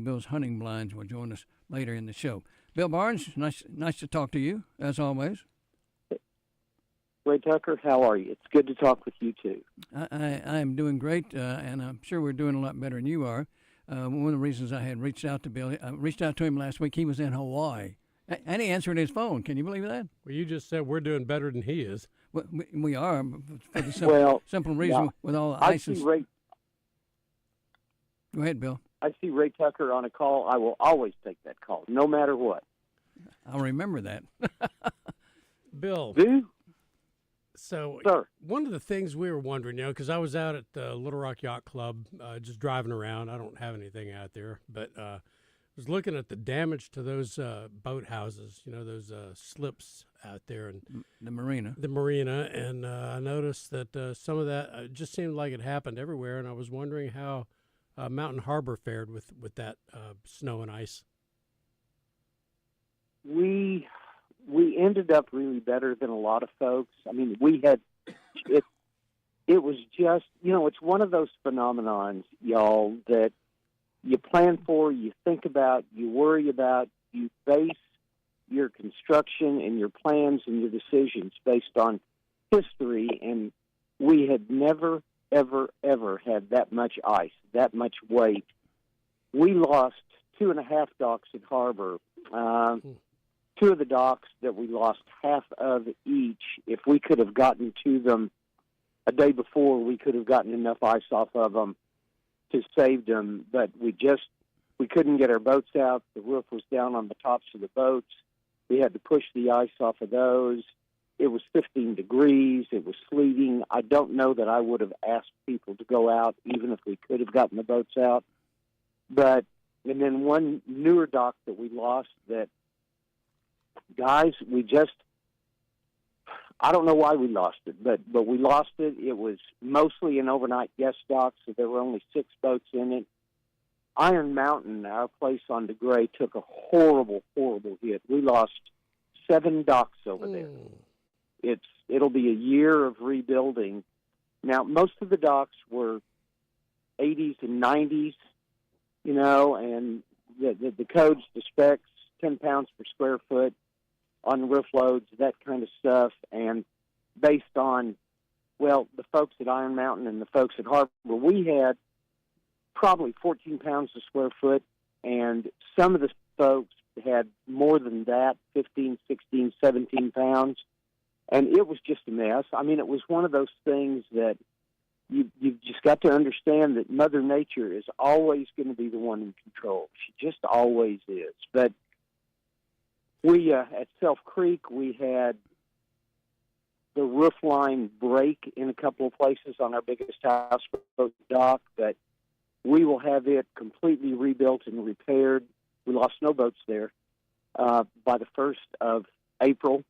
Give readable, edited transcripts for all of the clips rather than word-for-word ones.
Bill's Hunting Blinds will join us later in the show. Bill Barnes, nice to talk to you, as always. Ray Tucker, how are you? It's good to talk with you, too. I am doing great, and I'm sure we're doing a lot better than you are. One of the reasons I had reached out to Bill, I reached out to him last week. He was in Hawaii, and he answered his phone. Can you believe that? Well, you just said we're doing better than he is. We are, for the simple reason with all the ice. Go ahead, Bill. I see Ray Tucker on a call. I will always take that call, no matter what. I'll remember that. Bill. Do? So, Sir. One of the things we were wondering, because I was out at the Little Rock Yacht Club just driving around. I don't have anything out there, but I was looking at the damage to those boat houses, those slips out there. And the marina. And I noticed that some of that just seemed like it happened everywhere, and I was wondering how Mountain Harbor fared with that snow and ice. We ended up really better than a lot of folks. I mean, we had it. It was just, it's one of those phenomenons, y'all, that you plan for, you think about, you worry about, you base your construction and your plans and your decisions based on history. And we had never, ever, ever had that much ice, that much weight. We lost 2.5 docks at Harbor. Two of the docks that we lost half of each. If we could have gotten to them a day before, we could have gotten enough ice off of them to save them. But we couldn't get our boats out. The roof was down on the tops of the boats. We had to push the ice off of those. It was 15 degrees. It was sleeting. I don't know that I would have asked people to go out, even if we could have gotten the boats out. And then one newer dock that we lost that, guys, I don't know why we lost it, but we lost it. It was mostly an overnight guest dock, so there were only 6 boats in it. Iron Mountain, our place on DeGray, took a horrible, horrible hit. We lost 7 docks over there. It'll be a year of rebuilding. Now, most of the docks were 80s and 90s, and the codes, the specs, 10 pounds per square foot on roof loads, that kind of stuff. And based on, the folks at Iron Mountain and the folks at Harbor, we had probably 14 pounds a square foot, and some of the folks had more than that, 15, 16, 17 pounds. And it was just a mess. I mean, it was one of those things that you've just got to understand that Mother Nature is always going to be the one in control. She just always is. But we, at Self Creek, we had the roof line break in a couple of places on our biggest houseboat dock, but we will have it completely rebuilt and repaired. We lost no boats there by the 1st of April.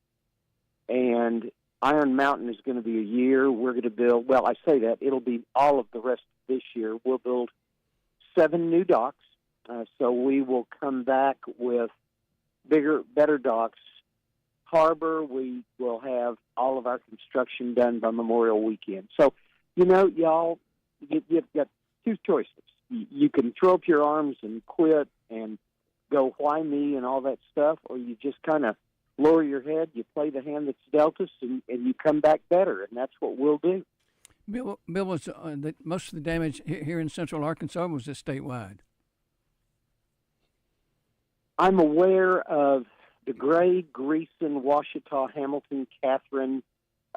And Iron Mountain is going to be a year. We're going to build, I say that, it'll be all of the rest of this year. We'll build 7 new docks. So we will come back with bigger, better docks. Harbor, we will have all of our construction done by Memorial Weekend. So, y'all, you've got 2 choices. You can throw up your arms and quit and go, why me, and all that stuff, or you just kind of lower your head, you play the hand that's dealt us, and you come back better, and that's what we'll do. Bill, was most of the damage here in central Arkansas, was this statewide? I'm aware of DeGray, Greeson, Washita, Hamilton, Catherine,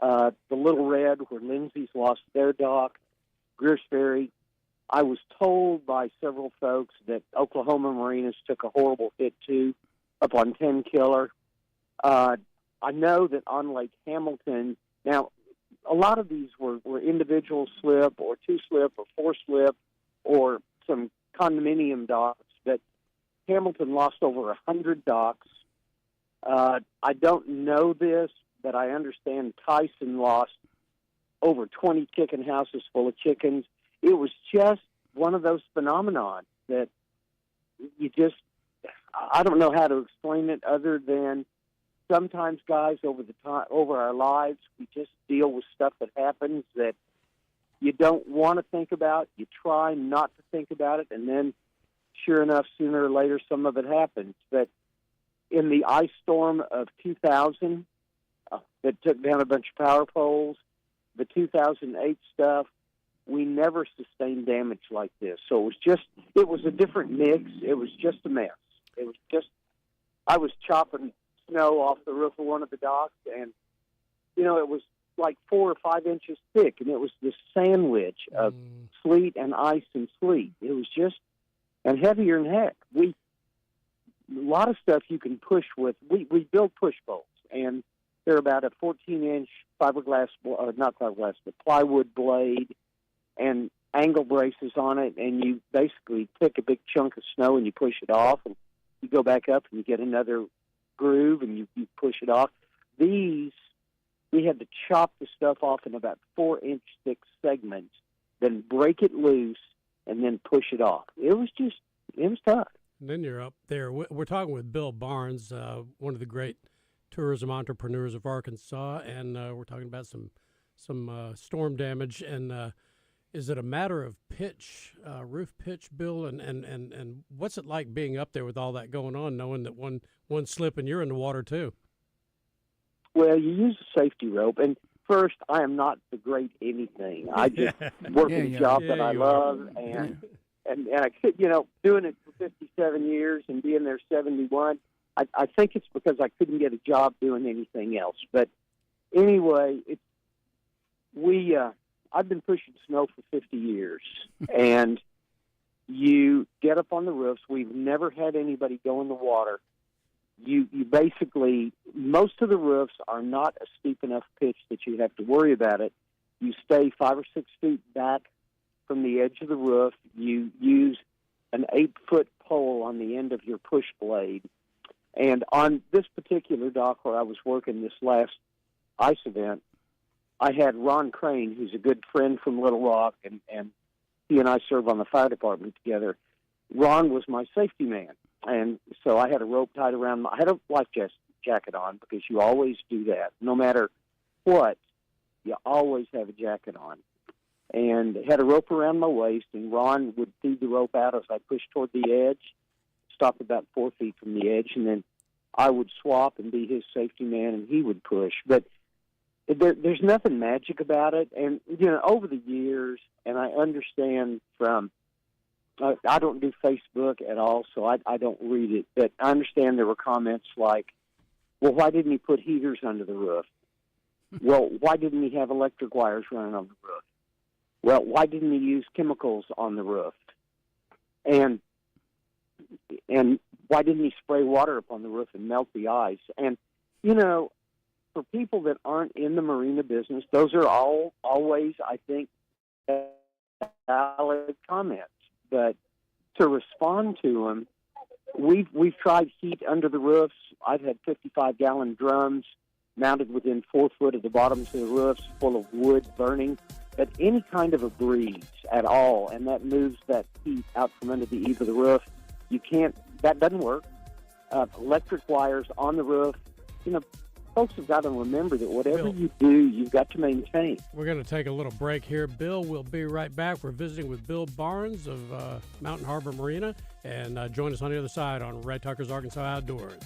the Little Red, where Lindsay's lost their dock, Greers Ferry. I was told by several folks that Oklahoma Marinas took a horrible hit, too, up on 10 Killer. I know that on Lake Hamilton, now, a lot of these were individual slip or 2 slip or 4 slip or some condominium docks, but Hamilton lost over 100 docks. I don't know this, but I understand Tyson lost over 20 chicken houses full of chickens. It was just one of those phenomenons that I don't know how to explain it other than sometimes, guys, over our lives, we just deal with stuff that happens that you don't want to think about. You try not to think about it, and then, sure enough, sooner or later, some of it happens. But in the ice storm of 2000 that took down a bunch of power poles, the 2008 stuff, we never sustained damage like this. So it was a different mix. It was just a mess. I was chopping snow off the roof of one of the docks, and, it was like 4 or 5 inches thick, and it was this sandwich of sleet and ice and sleet. It was just, and heavier than heck. A lot of stuff you can push with. We build push bolts, and they're about a 14-inch plywood blade and angle braces on it, and you basically pick a big chunk of snow and you push it off, and you go back up and you get another groove and you push it off. These, we had to chop the stuff off in about 4-inch thick segments, then break it loose, and then push it off. It was tough. And then you're up there. We're talking with Bill Barnes, one of the great tourism entrepreneurs of Arkansas, and we're talking about some storm damage. And is it a matter of pitch, roof pitch, Bill? And what's it like being up there with all that going on, knowing that one slip and you're in the water too? Well, you use a safety rope, and first, I am not the great anything. I just work a job that I love, and I could, doing it for 57 years and being there 71. I think it's because I couldn't get a job doing anything else. But anyway, I've been pushing snow for 50 years, and you get up on the roofs. We've never had anybody go in the water. You basically, most of the roofs are not a steep enough pitch that you have to worry about it. You stay 5 or 6 feet back from the edge of the roof. You use an 8-foot pole on the end of your push blade. And on this particular dock where I was working this last ice event, I had Ron Crane, who's a good friend from Little Rock, and he and I serve on the fire department together. Ron was my safety man. And so I had a rope tied around I had a life jacket on, because you always do that. No matter what, you always have a jacket on. And had a rope around my waist, and Ron would feed the rope out as I pushed toward the edge, stop about 4 feet from the edge, and then I would swap and be his safety man, and he would push. But there's nothing magic about it. And, over the years, and I understand from I don't do Facebook at all, so I don't read it. But I understand there were comments like, well, why didn't he put heaters under the roof? Well, why didn't he have electric wires running on the roof? Well, why didn't he use chemicals on the roof? And why didn't he spray water up on the roof and melt the ice? And, for people that aren't in the marina business, those are all always, I think, valid comments. But to respond to them, we've tried heat under the roofs. I've had 55-gallon drums mounted within 4 foot of the bottoms of the roofs, full of wood burning. But any kind of a breeze at all, and that moves that heat out from under the eave of the roof, that doesn't work. Electric wires on the roof, folks have got to remember that whatever you do, you've got to maintain. We're going to take a little break here. Bill, we'll be right back. We're visiting with Bill Barnes of Mountain Harbor Marina, and join us on the other side on Ray Tucker's Arkansas Outdoors.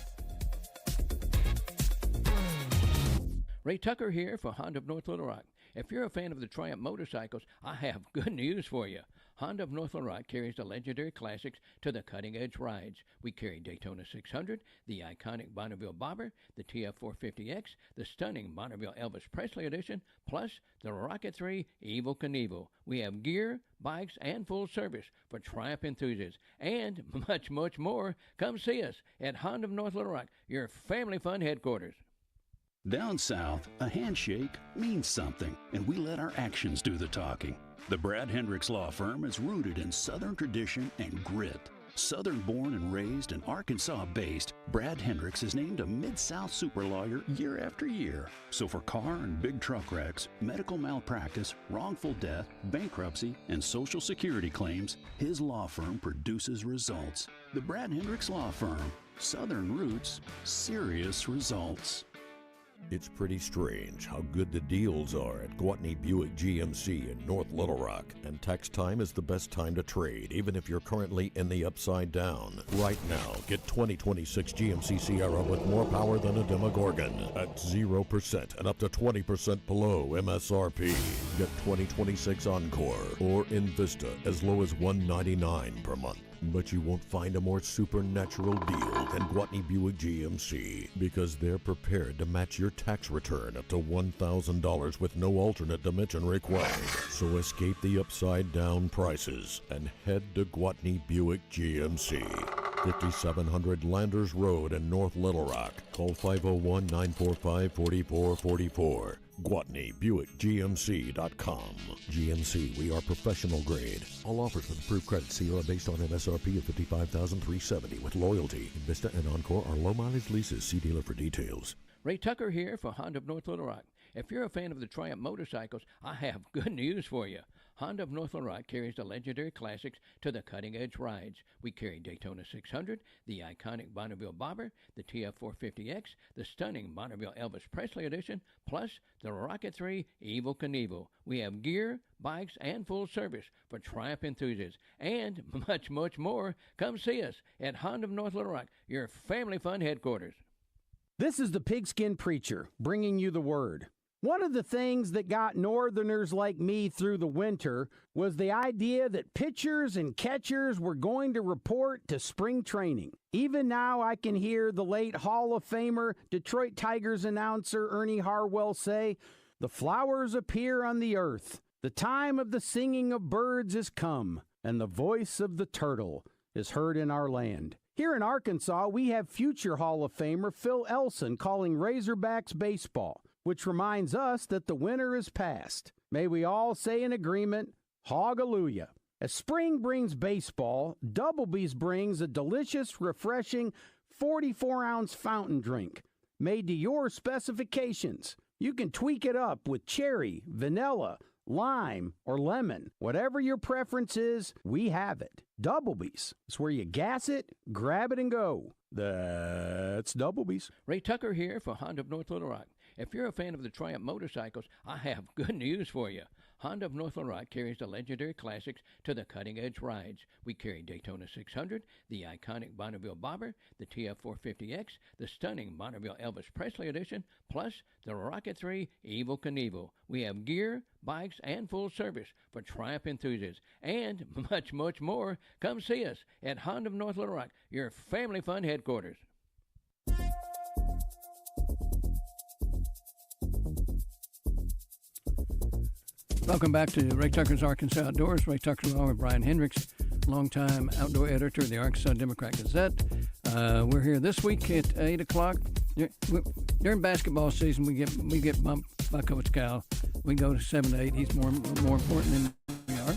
Ray Tucker here for Honda of North Little Rock. If you're a fan of the Triumph motorcycles, I have good news for you. Honda of North Little Rock carries the legendary classics to the cutting-edge rides. We carry Daytona 600, the iconic Bonneville Bobber, the TF450X, the stunning Bonneville Elvis Presley Edition, plus the Rocket 3 Evel Knievel. We have gear, bikes, and full service for Triumph enthusiasts, and much, much more. Come see us at Honda of North Little Rock, your family fun headquarters. Down south, a handshake means something, and we let our actions do the talking. The Brad Hendricks Law Firm is rooted in Southern tradition and grit. Southern-born and raised and Arkansas-based, Brad Hendricks is named a Mid-South super lawyer year after year. So for car and big truck wrecks, medical malpractice, wrongful death, bankruptcy, and Social Security claims, his law firm produces results. The Brad Hendricks Law Firm. Southern roots, serious results. It's pretty strange how good the deals are at Gwatney Buick GMC in North Little Rock, and tax time is the best time to trade, even if you're currently in the upside down. Right now, get 2026 GMC Sierra with more power than a Demogorgon at 0% and up to 20% below MSRP. Get 2026 Encore or Invista as low as $199 per month. But you won't find a more supernatural deal than Gwatney Buick GMC, because they're prepared to match your tax return up to $1,000 with no alternate dimension required. So escape the upside down prices and head to Gwatney Buick GMC. 5700 Landers Road in North Little Rock. Call 501-945-4444. GwatneyBuickGMC.com. GMC, we are professional grade. All offers with approved credit. Sierra based on MSRP of $55,370 with loyalty. Vista and Encore are low mileage leases. See dealer for details. Ray Tucker here for Honda of North Little Rock. If you're a fan of the Triumph motorcycles, I have good news for you. Honda of North Little Rock carries the legendary classics to the cutting-edge rides. We carry Daytona 600, the iconic Bonneville Bobber, the TF450X, the stunning Bonneville Elvis Presley Edition, plus the Rocket 3 Evel Knievel. We have gear, bikes, and full service for Triumph enthusiasts, and much, much more. Come see us at Honda of North Little Rock, your family fun headquarters. This is the Pigskin Preacher, bringing you the word. One of the things that got Northerners like me through the winter was the idea that pitchers and catchers were going to report to spring training. Even now, I can hear the late Hall of Famer, Detroit Tigers announcer Ernie Harwell say, "The flowers appear on the earth. The time of the singing of birds is come, and the voice of the turtle is heard in our land." Here in Arkansas, we have future Hall of Famer Phil Elson calling Razorbacks baseball, which reminds us that the winter is past. May we all say in agreement, Hallelujah. As spring brings baseball, Doublebee's brings a delicious, refreshing 44-ounce fountain drink made to your specifications. You can tweak it up with cherry, vanilla, lime, or lemon. Whatever your preference is, we have it. Doublebee's. It's where you gas it, grab it, and go. That's Doublebee's. Ray Tucker here for Honda of North Little Rock. If you're a fan of the Triumph motorcycles, I have good news for you. Honda of North Little Rock carries the legendary classics to the cutting-edge rides. We carry Daytona 600, the iconic Bonneville Bobber, the TF450X, the stunning Bonneville Elvis Presley Edition, plus the Rocket 3 Evel Knievel. We have gear, bikes, and full service for Triumph enthusiasts, and much, much more. Come see us at Honda of North Little Rock, your family fun headquarters. Welcome back to Ray Tucker's Arkansas Outdoors. Ray Tucker along with Brian Hendricks, longtime outdoor editor of the Arkansas Democrat-Gazette. We're here this week at 8 o'clock. During basketball season, we get bumped by Coach Cal. We go to 7 to 8. He's more important than we are.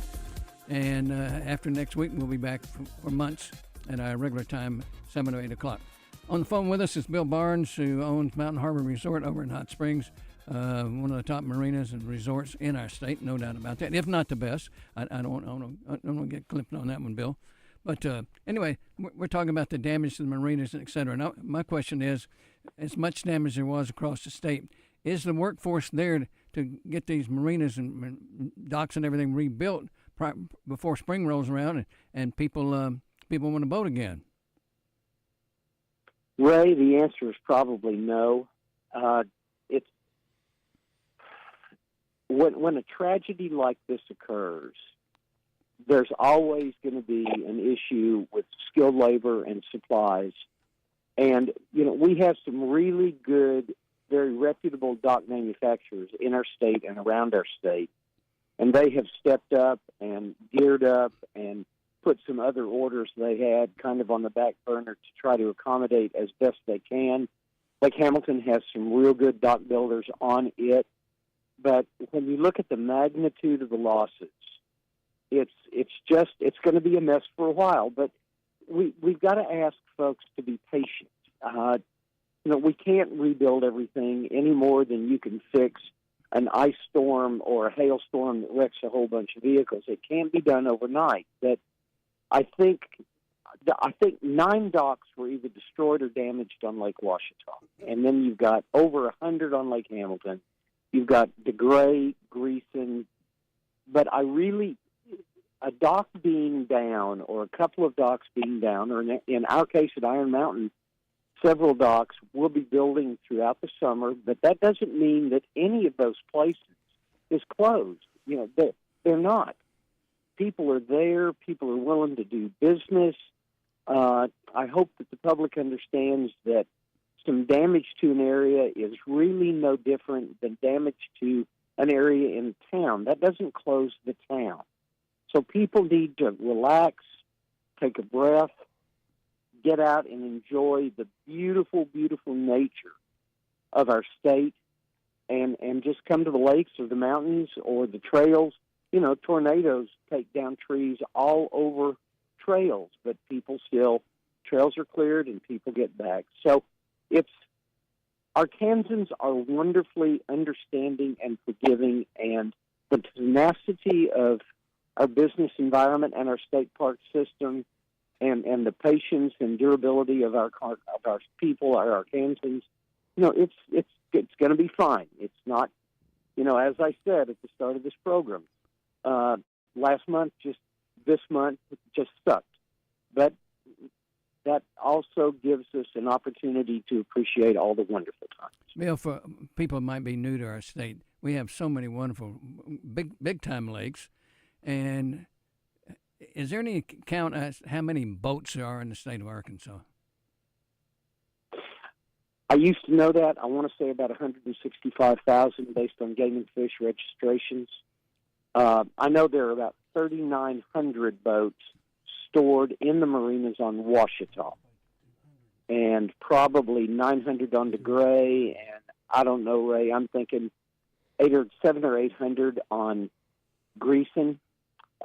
And after next week, we'll be back for months at our regular time, 7 to 8 o'clock. On the phone with us is Bill Barnes, who owns Mountain Harbor Resort over in Hot Springs. One of the top marinas and resorts in our state, no doubt about that, if not the best. I don't want to get clipped on that one, Bill. But anyway, we're talking about the damage to the marinas, et cetera. Now, my question is, as much damage there was across the state, is the workforce there to get these marinas and docks and everything rebuilt before spring rolls around and people want to boat again? Ray, the answer is probably no. It's when a tragedy like this occurs, there's always going to be an issue with skilled labor and supplies. And, we have some really good, very reputable dock manufacturers in our state and around our state. And they have stepped up and geared up and put some other orders they had kind of on the back burner to try to accommodate as best they can. Lake Hamilton has some real good dock builders on it. But when you look at the magnitude of the losses, it's going to be a mess for a while. But we've got to ask folks to be patient. We can't rebuild everything any more than you can fix an ice storm or a hailstorm that wrecks a whole bunch of vehicles. It can't be done overnight. But I think I think 9 docks were either destroyed or damaged on Lake Ouachita. And then you've got over 100 on Lake Hamilton. You've got DeGray, Greeson. But a dock being down or a couple of docks being down, or in our case at Iron Mountain, several docks will be building throughout the summer, but that doesn't mean that any of those places is closed. They're not. People are there. People are willing to do business. I hope that the public understands that some damage to an area is really no different than damage to an area in town. That doesn't close the town. So people need to relax, take a breath, get out and enjoy the beautiful, beautiful nature of our state, and just come to the lakes or the mountains or the trails. Tornadoes take down trees all over trails, but trails are cleared and people get back. So Arkansans are wonderfully understanding and forgiving, and the tenacity of our business environment and our state park system, and the patience and durability of our people, our Arkansans, it's going to be fine. It's not, as I said at the start of this program, this month just sucked. But that also gives us an opportunity to appreciate all the wonderful times. Bill, for people who might be new to our state, we have so many wonderful, big time lakes. And is there any count as how many boats there are in the state of Arkansas? I used to know that. I want to say about 165,000 based on game and fish registrations. I know there are about 3,900 boats stored in the marinas on Ouachita, and probably 900 on DeGray, and I don't know, Ray, I'm thinking 700 or 800 on Greeson.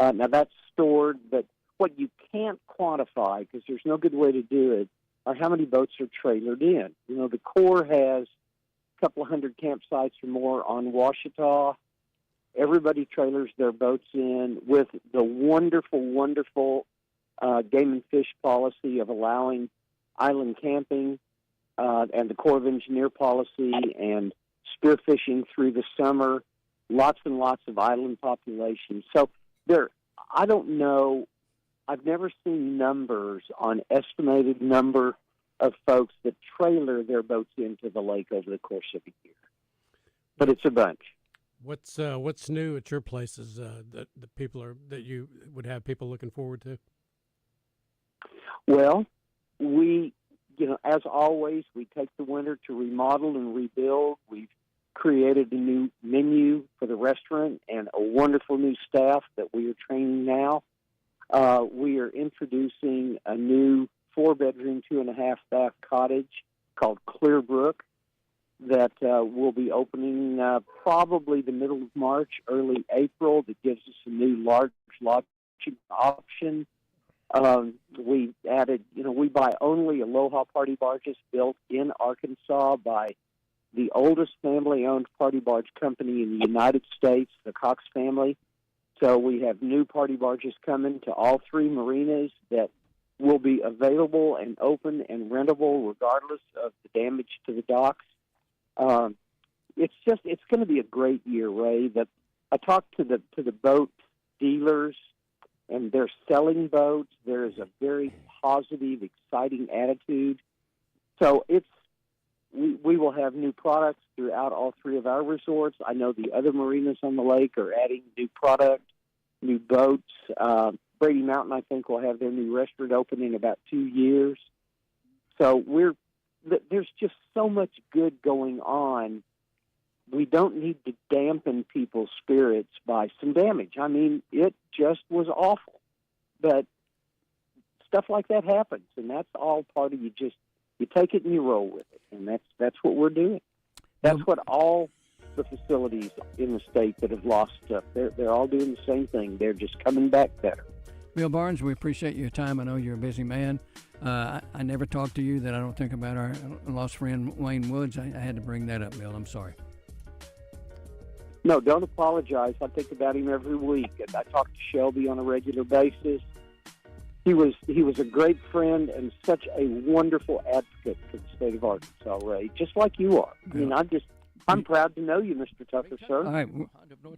Now that's stored, but what you can't quantify, because there's no good way to do it, are how many boats are trailered in. The Corps has a couple of hundred campsites or more on Ouachita. Everybody trailers their boats in with the wonderful, wonderful game and fish policy of allowing island camping, and the Corps of Engineer policy, and spearfishing through the summer, lots and lots of island populations. So I don't know, I've never seen numbers on estimated number of folks that trailer their boats into the lake over the course of a year. But it's a bunch. What's new at your places that you would have people looking forward to? Well, we, as always, we take the winter to remodel and rebuild. We've created a new menu for the restaurant and a wonderful new staff that we are training now. We are introducing a new 4-bedroom, 2.5-bath cottage called Clearbrook that will be opening probably the middle of March, early April. That gives us a new large lodging option. We added, we buy only Aloha party barges built in Arkansas by the oldest family-owned party barge company in the United States, the Cox family. So we have new party barges coming to all 3 marinas that will be available and open and rentable regardless of the damage to the docks. It's going to be a great year, Ray. I talked to the boat dealers, and they're selling boats. There is a very positive, exciting attitude. So we will have new products throughout all 3 of our resorts. I know the other marinas on the lake are adding new product, new boats. Brady Mountain, I think, will have their new restaurant open in about 2 years. So there's just so much good going on. We don't need to dampen people's spirits by some damage. I mean, it just was awful. But stuff like that happens, and that's all part of you take it and you roll with it, and that's what we're doing. That's what all the facilities in the state that have lost stuff, they're all doing the same thing. They're just coming back better. Bill Barnes, we appreciate your time. I know you're a busy man. I never talked to you that I don't think about our lost friend Wayne Woods. I had to bring that up, Bill. I'm sorry. No, don't apologize. I think about him every week. And I talk to Shelby on a regular basis. he was a great friend and such a wonderful advocate for the state of Arkansas, Ray, just like you are. I mean, I'm proud to know you, Mr. Tucker, sir. All right.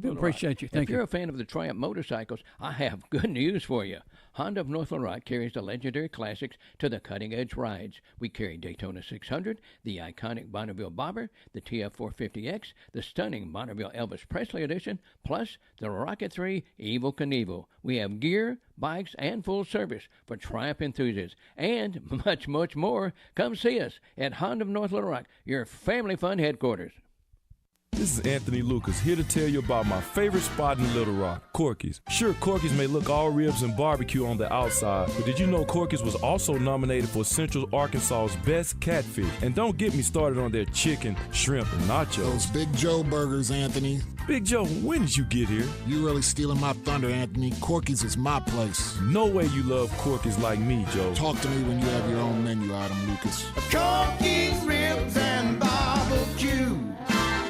We appreciate you. Thank If you're a fan of the Triumph motorcycles, I have good news for you. Honda of North Little Rock carries the legendary classics to the cutting-edge rides. We carry Daytona 600, the iconic Bonneville Bobber, the TF450X, the stunning Bonneville Elvis Presley Edition, plus the Rocket 3 Evel Knievel. We have gear, bikes, and full service for Triumph enthusiasts, and much, much more. Come see us at Honda of North Little Rock, your family fun headquarters. This is Anthony Lucas, here to tell you about my favorite spot in Little Rock, Corky's. Sure, Corky's may look all ribs and barbecue on the outside, but did you know Corky's was also nominated for Central Arkansas's best catfish? And don't get me started on their chicken, shrimp, and nachos. Those Big Joe burgers, Anthony. Big Joe, when did you get here? You really stealing my thunder, Anthony. Corky's is my place. No way you love Corky's like me, Joe. Talk to me when you have your own menu item, Lucas. Corky's ribs and barbecue.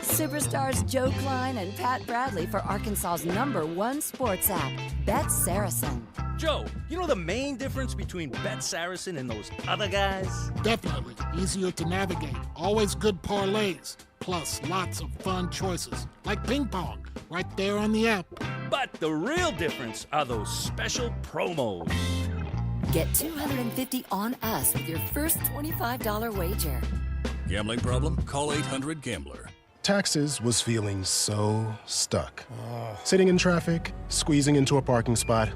Superstars Joe Klein and Pat Bradley for Arkansas's #1 sports app, Bet Saracen. Joe, you know the main difference between Bet Saracen and those other guys? Definitely. Easier to navigate. Always good parlays. Plus lots of fun choices. Like ping pong. Right there on the app. But the real difference are those special promos. Get $250 on us with your first $25 wager. Gambling problem? Call 800-GAMBLER. Taxes was feeling so stuck. Sitting in traffic, squeezing into a parking spot,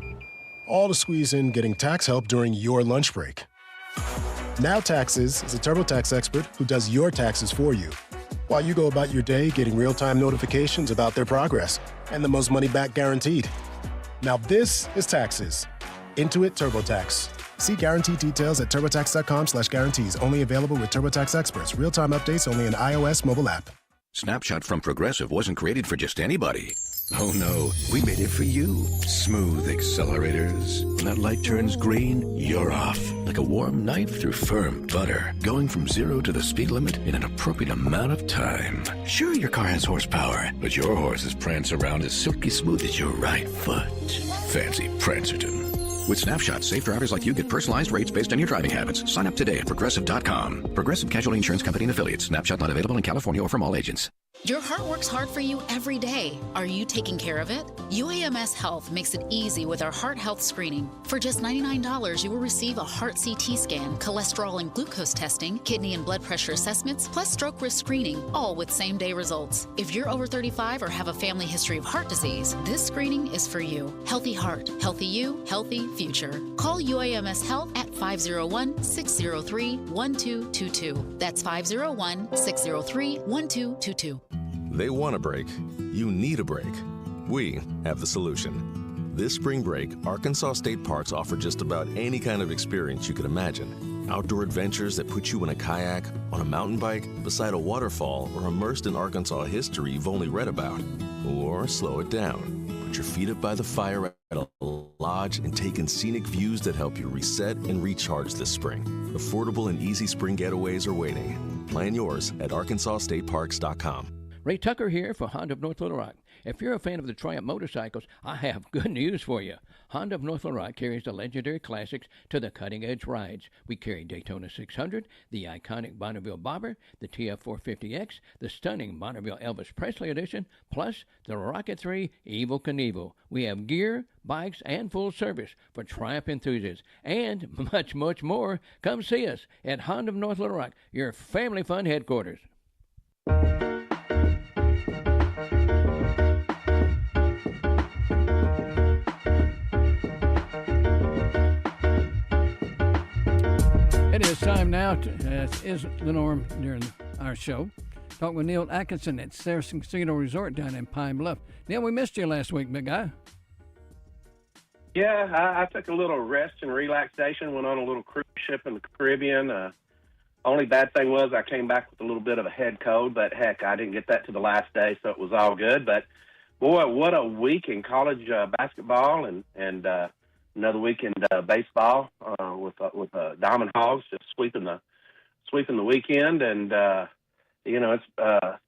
all to squeeze in getting tax help during your lunch break. Now Taxes is a TurboTax expert who does your taxes for you, while you go about your day getting real-time notifications about their progress and the most money back guaranteed. Now this is Taxes. Intuit TurboTax. See guaranteed details at turbotax.com/guarantees. Only available with TurboTax experts. Real-time updates only in iOS mobile app. Snapshot from Progressive wasn't created for just anybody. Oh no, we made it for you. Smooth accelerators. When that light turns green, you're off. Like a warm knife through firm butter. Going from 0 to the speed limit in an appropriate amount of time. Sure, your car has horsepower, but your horses prance around as silky smooth as your right foot. Fancy Prancerton. With Snapshot, safe drivers like you get personalized rates based on your driving habits. Sign up today at Progressive.com. Progressive Casualty Insurance Company and Affiliates. Snapshot not available in California or from all agents. Your heart works hard for you every day. Are you taking care of it? UAMS Health makes it easy with our heart health screening. For just $99, you will receive a heart CT scan, cholesterol and glucose testing, kidney and blood pressure assessments, plus stroke risk screening, all with same-day results. If you're over 35 or have a family history of heart disease, this screening is for you. Healthy heart, healthy you, healthy future. Call UAMS Health at 501-603-1222. That's 501-603-1222. They want a break. You need a break. We have the solution. This spring break, Arkansas State Parks offer just about any kind of experience you could imagine. Outdoor adventures that put you in a kayak, on a mountain bike, beside a waterfall, or immersed in Arkansas history you've only read about. Or slow it down. Put your feet up by the fire at a lodge and take in scenic views that help you reset and recharge this spring. Affordable and easy spring getaways are waiting. Plan yours at ArkansasStateParks.com. Ray Tucker here for Honda of North Little Rock. If you're a fan of the Triumph motorcycles, I have good news for you. Honda of North Little Rock carries the legendary classics to the cutting-edge rides. We carry Daytona 600, the iconic Bonneville Bobber, the TF450X, the stunning Bonneville Elvis Presley Edition, plus the Rocket 3 Evel Knievel. We have gear, bikes, and full service for Triumph enthusiasts, and much, much more. Come see us at Honda of North Little Rock, your family fun headquarters. It is time now, as is the norm during our show, talk with Neil Atkinson at Saracen Casino Resort down in Pine Bluff. Neil, we missed you last week, big guy. Yeah, I took a little rest and relaxation, went on a little cruise ship in the Caribbean. Only bad thing was I came back with a little bit of a head cold, but heck, I didn't get that to the last day, so it was all good. But, boy, what a week in college basketball and another week in baseball with Diamond Hogs just sweeping the weekend. And, it's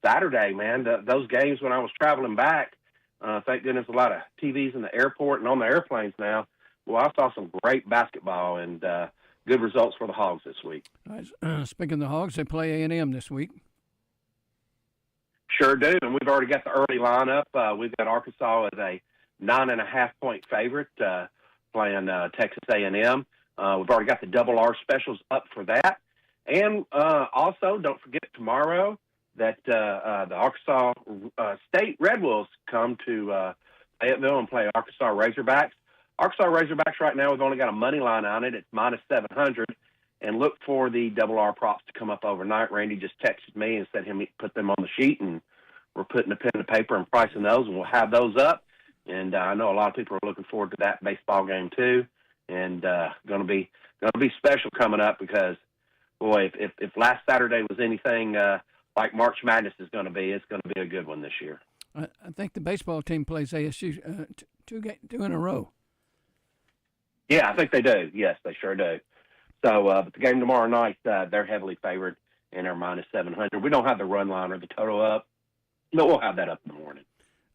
Saturday, man. Those games when I was traveling back, thank goodness a lot of TVs in the airport and on the airplanes now. well, I saw some great basketball and good results for the Hogs this week. All right, speaking of the Hogs, they play A&M this week. Sure do, and we've already got the early lineup. We've got Arkansas as a 9.5-point favorite playing Texas A&M. We've already got the double R specials up for that. And also, don't forget tomorrow that the Arkansas State Red Wolves come to Fayetteville and play Arkansas Razorbacks. Arkansas Razorbacks right now, we've only got a money line on it. It's minus 700. And look for the double R props to come up overnight. Randy just texted me and said he'd put them on the sheet, and we're putting a pen to paper and pricing those, and we'll have those up. And I know a lot of people are looking forward to that baseball game too, and going to be special coming up because, boy, if last Saturday was anything like March Madness is going to be, it's going to be a good one this year. I think the baseball team plays ASU two in a row. Yeah, I think they do. Yes, they sure do. So, but the game tomorrow night, they're heavily favored, and they're minus 700. We don't have the run line or the total up, but we'll have that up in the morning.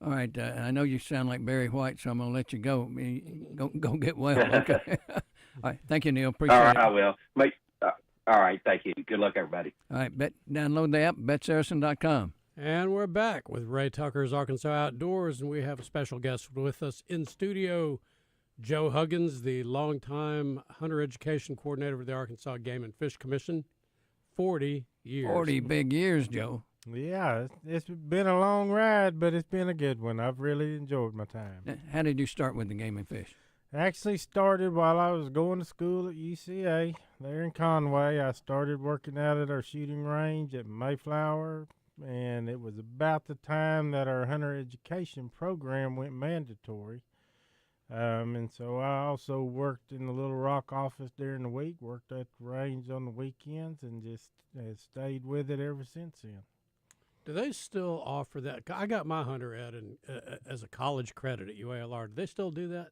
All right. I know you sound like Barry White, so I'm going to let you go. Go get well. Okay. All right. Thank you, Neil. Appreciate it. All right, I will. All right. Thank you. Good luck, everybody. All right. Download the app, betsaracen.com. And we're back with Ray Tucker's Arkansas Outdoors, and we have a special guest with us in studio, Joe Huggins, the longtime hunter education coordinator for the Arkansas Game and Fish Commission. 40 years. 40 big years, Joe. Yeah, it's been a long ride, but it's been a good one. I've really enjoyed my time. How did you start with the Game and Fish? Actually started while I was going to school at UCA there in Conway. I started working out at our shooting range at Mayflower, and it was about the time that our hunter education program went mandatory. And so I also worked in the Little Rock office during the week, worked at the range on the weekends, and just stayed with it ever since then. Do they still offer that? I got my hunter ed as a college credit at UALR. Do they still do that?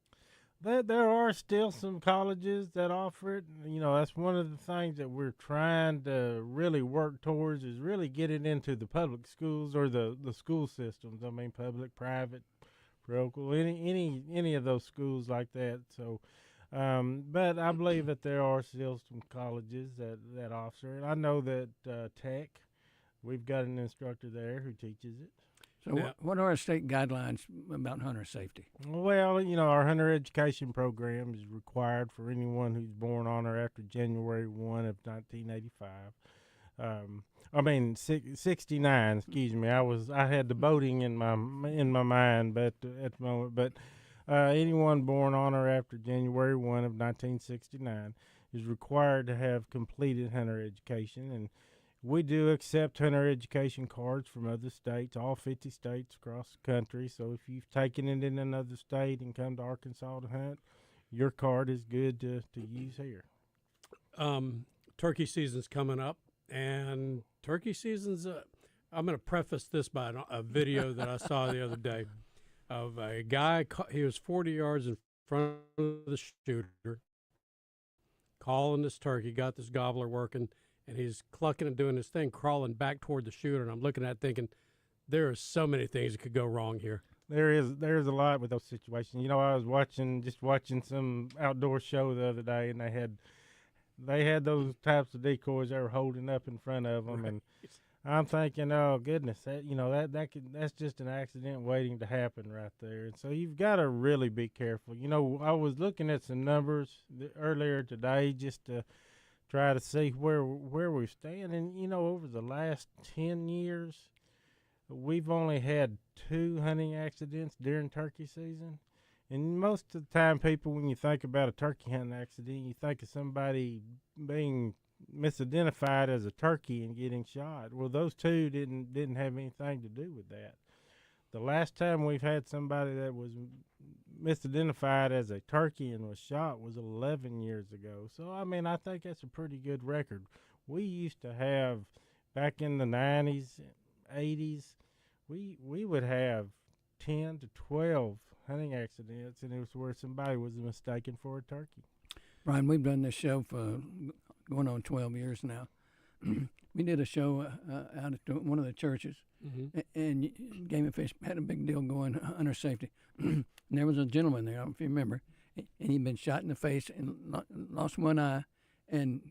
There are still some colleges that offer it. You know, that's one of the things that we're trying to really work towards is really get it into the public schools or the school systems. I mean, public, private, parochial, any of those schools like that. So, but I believe that there are still some colleges that offer it. I know that Tech, we've got an instructor there who teaches it. So what are our state guidelines about hunter safety? Well, you know, our hunter education program is required for anyone who's born on or after January 1 of 1985. 69. Excuse me. I had the boating in my mind, but at the moment, but anyone born on or after January 1 of 1969 is required to have completed hunter education, and we do accept hunter education cards from other states, all 50 states across the country. So if you've taken it in another state and come to Arkansas to hunt, your card is good to use here. Turkey season's coming up, and turkey season's I'm going to preface this by a video that I saw the other day of a guy. He was 40 yards in front of the shooter, calling this turkey, got this gobbler working, and he's clucking and doing his thing, crawling back toward the shooter. And I'm looking at it thinking, there are so many things that could go wrong here. There's a lot with those situations. You know, I was watching some outdoor show the other day, and they had those types of decoys they were holding up in front of them, and I'm thinking, oh goodness, that's just an accident waiting to happen right there. And so you've got to really be careful. You know, I was looking at some numbers earlier today just to try to see where we stand, and you know, over the last 10 years, we've only had 2 hunting accidents during turkey season. And most of the time, people, when you think about a turkey hunting accident, you think of somebody being misidentified as a turkey and getting shot. Well, those 2 didn't have anything to do with that. The last time we've had somebody that was misidentified as a turkey and was shot was 11 years ago. So, I mean, I think that's a pretty good record. We used to have, back in the 90s, 80s, we would have 10 to 12 hunting accidents, and it was where somebody was mistaken for a turkey. Brian, we've done this show for going on 12 years now. We did a show out at one of the churches, and Game and Fish had a big deal going, hunter safety. And there was a gentleman there, I don't know if you remember, and he'd been shot in the face and lost one eye, and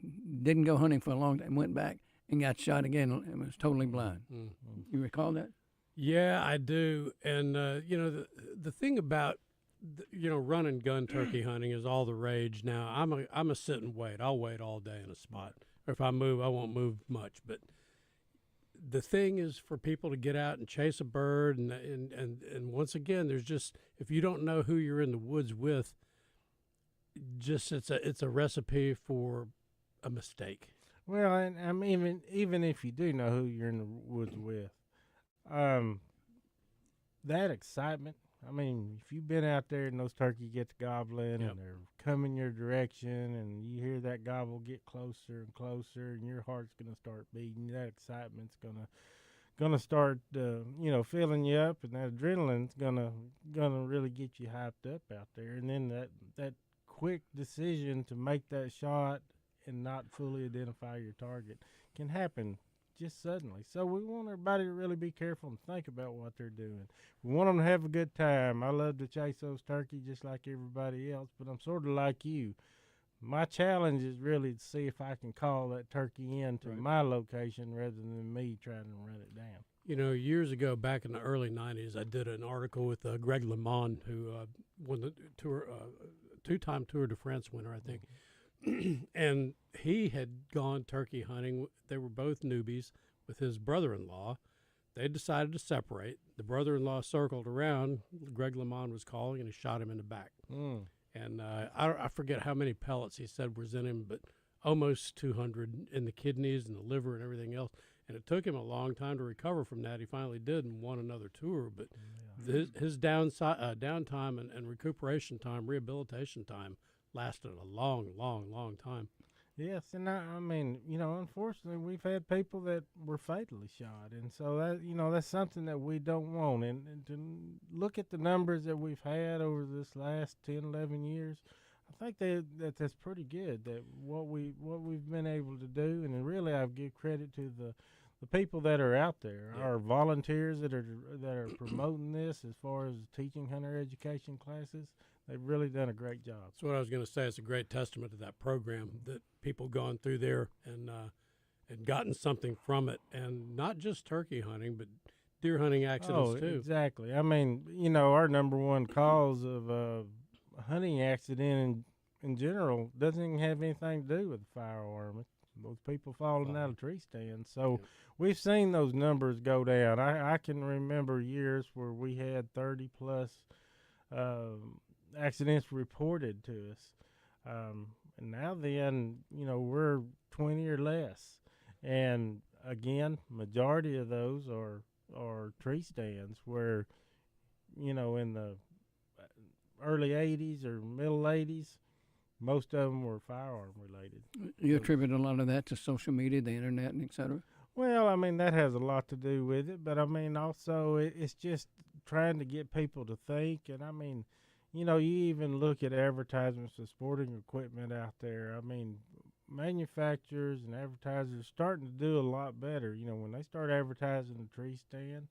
didn't go hunting for a long time. Went back and got shot again and was totally blind. You recall that? Yeah, I do. And the thing about run and gun turkey hunting is all the rage now. I'm a sit and wait. I'll wait all day in a spot. Or if I move, I won't move much. But the thing is for people to get out and chase a bird, and once again, there's just, if you don't know who you're in the woods with, just it's a recipe for a mistake. Well, and I mean, even if you do know who you're in the woods with, that excitement. I mean, if you've been out there and those turkey get to gobbling and they're coming your direction, and you hear that gobble get closer and closer, and your heart's gonna start beating, that excitement's gonna start, filling you up, and that adrenaline's gonna really get you hyped up out there. And then that quick decision to make that shot and not fully identify your target can happen just suddenly. So we want everybody to really be careful and think about what they're doing. We want them to have a good time. I love to chase those turkeys just like everybody else, but I'm sort of like you. My challenge is really to see if I can call that turkey in to my location rather than me trying to run it down. Years ago, back in the early 90s, I did an article with Greg LeMond, who won the tour, two-time Tour de France winner, I think. And he had gone turkey hunting. They were both newbies with his brother-in-law. They decided to separate. The brother-in-law circled around. Greg LeMond was calling, and he shot him in the back. And I forget how many pellets he said was in him, but almost 200 in the kidneys and the liver and everything else. And it took him a long time to recover from that. He finally did and won another tour. But his downtime and recuperation time, rehabilitation time, lasted a long, long, long time. Yes, and I mean, unfortunately, we've had people that were fatally shot, and so that's something that we don't want. And to look at the numbers that we've had over this last 10, 11 years, I think that's pretty good. That what we've been able to do, and really, I give credit to the people that are out there, our volunteers that are promoting this as far as teaching hunter education classes. They've really done a great job. That's what I was going to say. It's a great testament to that program that people gone through there and gotten something from it, and not just turkey hunting, but deer hunting accidents too. Exactly. I mean, our number one cause of a hunting accident in general doesn't even have anything to do with the firearm. It's those people falling out of tree stands. So we've seen those numbers go down. I can remember years where we had 30 plus accidents reported to us. And now then, we're 20 or less. And again, majority of those are tree stands where, in the early 80s or middle 80s, most of them were firearm related. You attribute a lot of that to social media, the internet, and et cetera? Well, I mean, that has a lot to do with it. But, I mean, also it's just trying to get people to think. And, I mean, you even look at advertisements of sporting equipment out there. I mean, manufacturers and advertisers are starting to do a lot better. When they start advertising a tree stand,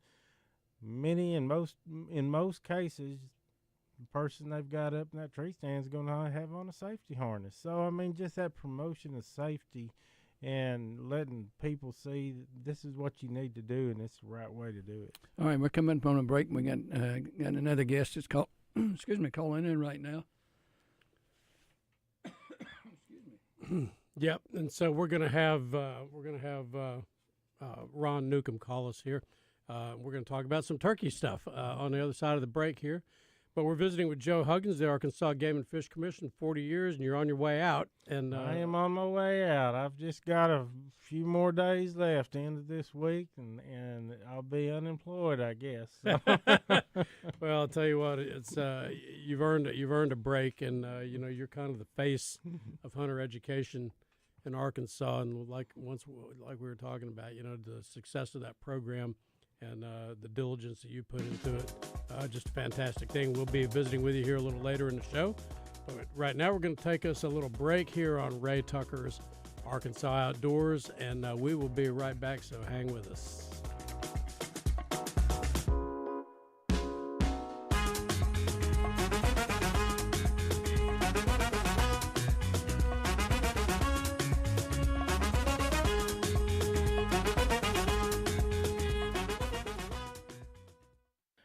in most cases, the person they've got up in that tree stand is going to have on a safety harness. So, I mean, just that promotion of safety and letting people see that this is what you need to do and it's the right way to do it. All right, we're coming up on a break. We got another guest. It's called. Calling in right now. Yep, and so we're gonna have Ron Newcomb call us here. We're gonna talk about some turkey stuff on the other side of the break here. But we're visiting with Joe Huggins, the Arkansas Game and Fish Commission, 40 years, and you're on your way out. And I am on my way out. I've just got a few more days left end of this week, and I'll be unemployed, I guess. So. Well, I'll tell you what, it's you've earned a break, and you're kind of the face of hunter education in Arkansas, and like we were talking about, the success of that program. And the diligence that you put into it, just a fantastic thing. We'll be visiting with you here a little later in the show. But right now we're going to take us a little break here on Ray Tucker's Arkansas Outdoors, and we will be right back, so hang with us.